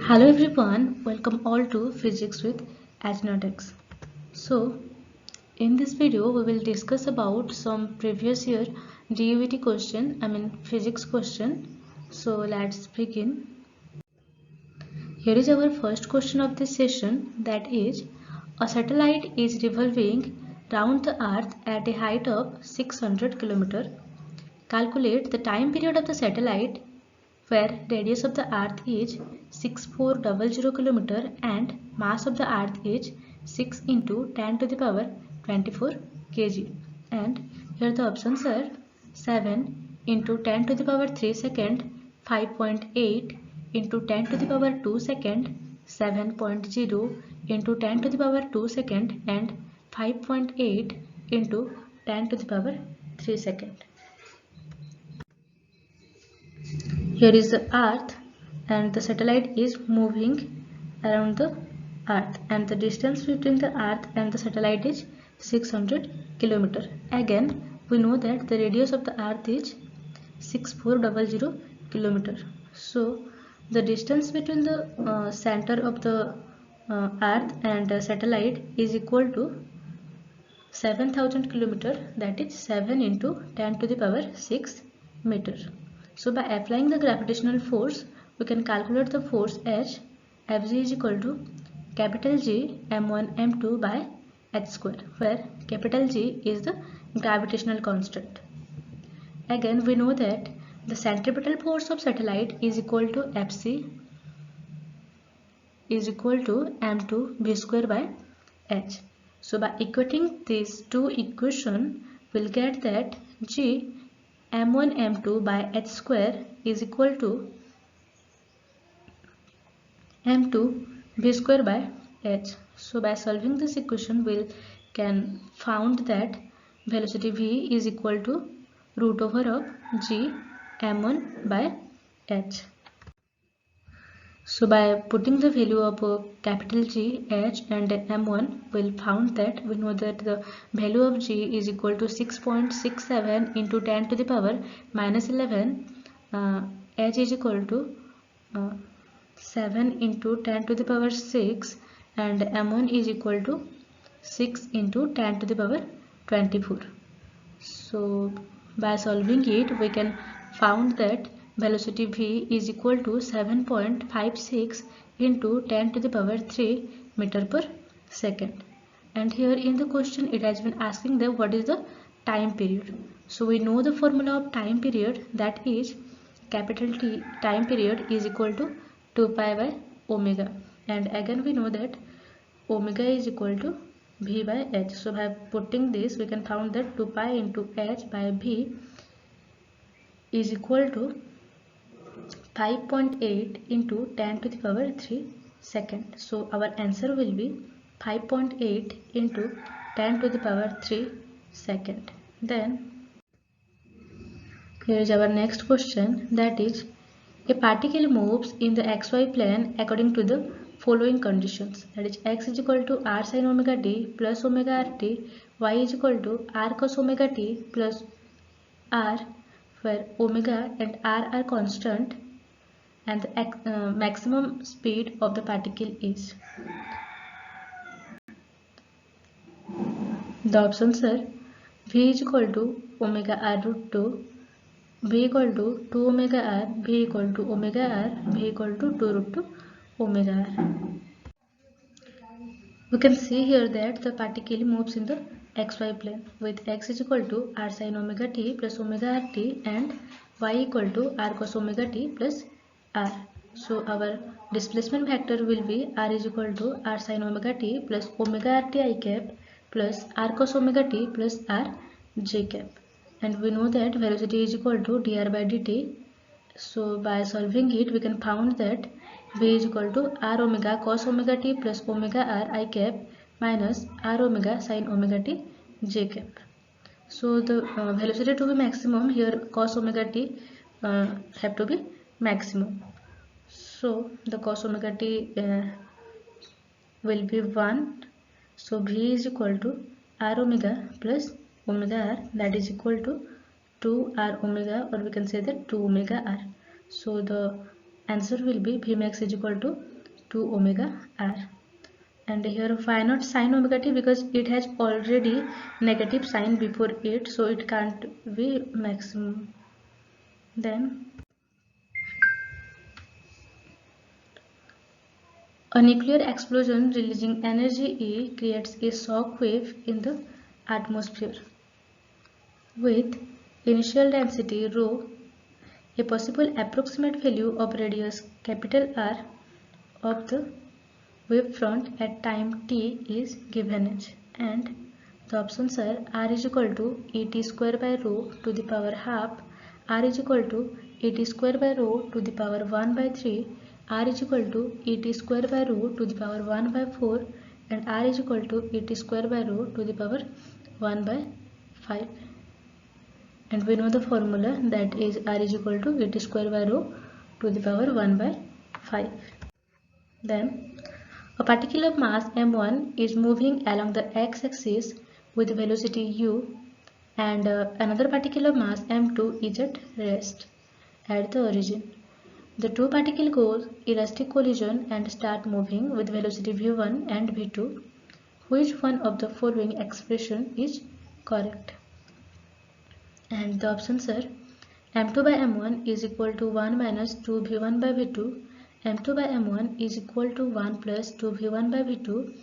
Hello everyone, welcome all to Physics with Aeronautics. So, in this video we will discuss about some previous year DUVT physics question. So, let's begin. Here is our first question of this session, that is, a satellite is revolving round the earth at a height of 600 km. Calculate the time period of the satellite where radius of the earth is 6400 km and mass of the earth is 6 into 10 to the power 24 kg. And here the options are 7 into 10 to the power 3 second, 5.8 into 10 to the power 2 second, 7.0 into 10 to the power 2 second, and 5.8 into 10 to the power 3 second. Here is the earth and the satellite is moving around the earth, and the distance between the earth and the satellite is 600 km. Again, we know that the radius of the earth is 6400 km. So the distance between the center of the earth and the satellite is equal to 7000 km, that is 7 into 10 to the power 6 meter. So by applying the gravitational force, we can calculate the force as Fg is equal to capital G m1 m2 by h square, where capital G is the gravitational constant. Again, we know that the centripetal force of satellite is equal to Fc is equal to m2 v square by h. So by equating these two equations, we'll get that G m1 m2 by h square is equal to m2 v square by h. So by solving this equation, we can found that velocity v is equal to root over of G m1 by h. So by putting the value of capital G, H and M1, we'll found that we know that the value of G is equal to 6.67 into 10 to the power minus 11. H is equal to 7 into 10 to the power 6, and M1 is equal to 6 into 10 to the power 24. So by solving it, we can found that velocity v is equal to 7.56 into 10 to the power 3 meter per second. And here in the question it has been asking that what is the time period. So we know the formula of time period, that is capital T time period is equal to 2 pi by omega, and again we know that omega is equal to v by h. So by putting this, we can found that 2 pi into h by v is equal to 5.8 into 10 to the power 3 second. So our answer will be 5.8 into 10 to the power 3 second. Then here is our next question, that is, a particle moves in the xy plane according to the following conditions, that is x is equal to r sin omega t plus omega rt, y is equal to r cos omega t plus r, where omega and r are constant, and the maximum speed of the particle is. The options are v is equal to omega r root 2, v equal to 2 omega r, v equal to omega r, v equal to 2 root 2 omega r. We can see here that the particle moves in the xy plane with x is equal to r sin omega t plus omega rt and y equal to r cos omega t plus r. So our displacement vector will be r is equal to r sin omega t plus omega rt I cap plus r cos omega t plus r j cap. And we know that velocity is equal to dr by dt. So by solving it, we can found that v is equal to r omega cos omega t plus omega r I cap minus r omega sin omega t j cap. So the velocity to be maximum, here cos omega t have to be maximum. So the cos omega t will be 1. So v is equal to r omega plus omega r, that is equal to 2 r omega, or we can say that 2 omega r. So the answer will be v max is equal to 2 omega r. And here why not sin omega t? Because it has already negative sign before it, so it can't be maximum. Then a nuclear explosion releasing energy E creates a shock wave in the atmosphere with initial density rho. A possible approximate value of radius capital R of the wavefront at time t is given as, and the options are r is equal to et square by rho to the power half, r is equal to et square by rho to the power 1 by 3, r is equal to et square by rho to the power 1 by 4, and r is equal to et square by rho to the power 1 by 5. And we know the formula, that is r is equal to et square by rho to the power 1 by 5. Then a particle of mass m1 is moving along the x-axis with velocity u, and another particle of mass m2 is at rest at the origin. The two particles go elastic collision and start moving with velocity v1 and v2. Which one of the following expression is correct? And the options are m2 by m1 is equal to 1 minus 2 v1 by v2, m2 by m1 is equal to 1 plus 2 v1 by v2,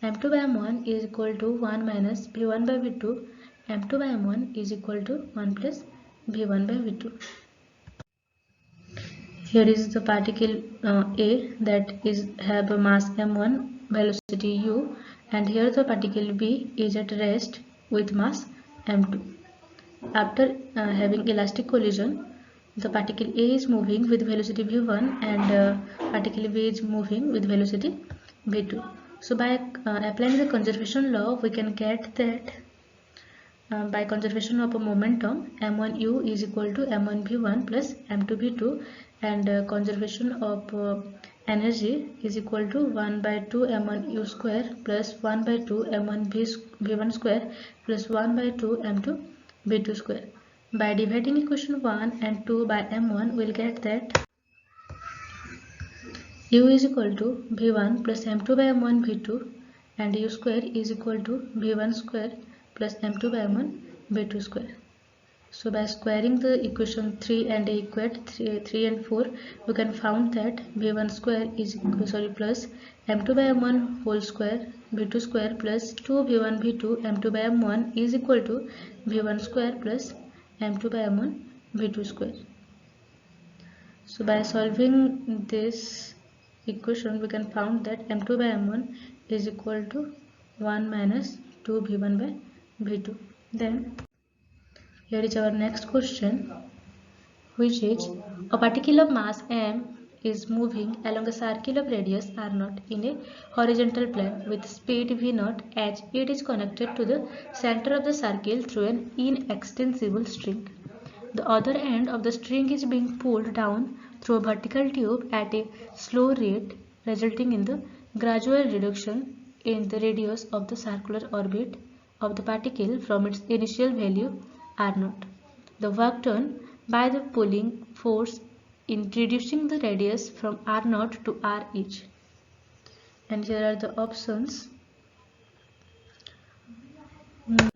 m2 by m1 is equal to 1 minus v1 by v2, m2 by m1 is equal to 1 plus v1 by v2. Here is the particle A that is have a mass m1, velocity u, and here the particle B is at rest with mass m2. After having elastic collision, the particle A is moving with velocity v1 and particle B is moving with velocity v2. So by applying the conservation law, we can get that by conservation of a momentum, m1u is equal to m1v1 plus m2v2, and conservation of energy is equal to 1 by 2 m1u square plus 1 by 2 m1v1 square plus 1 by 2 m2 v2 square. By dividing equation 1 and 2 by m1, we'll get that u is equal to v1 plus m2 by m1 v2, and u square is equal to v1 square plus m2 by m1 v2 square. So by squaring the equation 3 and equate 3 and 4, we can found that v1 square is plus m2 by m1 whole square v2 square plus 2 v1 v2 m2 by m1 is equal to v1 square plus m2 by m1 v2 square. So by solving this equation, we can found that m2 by m1 is equal to 1 minus 2 v1 by v2. Then here is our next question, which is a particle of mass m is moving along a circle of radius r0 in a horizontal plane with speed v0 as it is connected to the center of the circle through an inextensible string. The other end of the string is being pulled down through a vertical tube at a slow rate, resulting in the gradual reduction in the radius of the circular orbit of the particle from its initial value r0. The work done by the pulling force in reducing the radius from r0 to r each. And here are the options.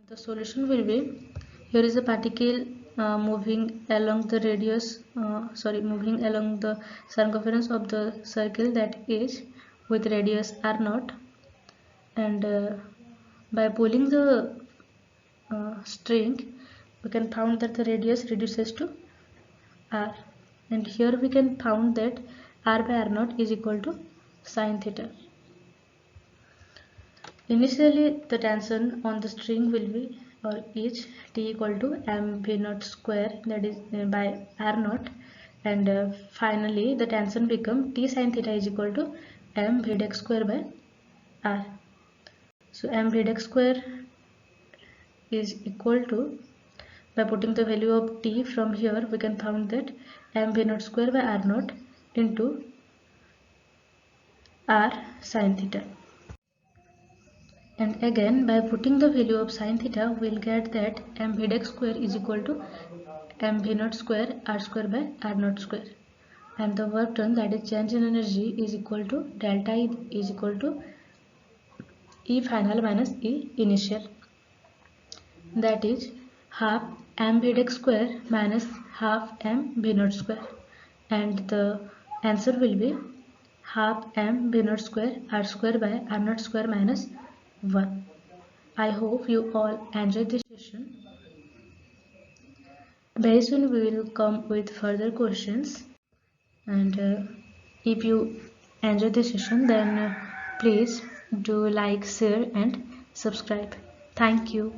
The solution will be, here is a particle moving along the radius, moving along the circumference of the circle, that is with radius r0, and by pulling the string, we can found that the radius reduces to r, and here we can found that r by r0 is equal to sin theta. Initially the tension on the string will be is T equal to mv0 square, that is by r0, and finally the tension become T sin theta is equal to mv square by r. So mv square is equal to, by putting the value of t from here, we can find that mv0 square by r0 into r sin theta. And again by putting the value of sin theta, we'll get that mv square is equal to mv0 square r square by r0 square. and the work done, that is change in energy, is equal to delta E is equal to E final minus E initial, that is half m v dex square minus half m v naught square, and the answer will be half m v naught square r square by r naught square minus 1. I hope you all enjoyed this session. Very soon we will come with further questions, and if you enjoy this session, then please do like, share and subscribe. Thank you.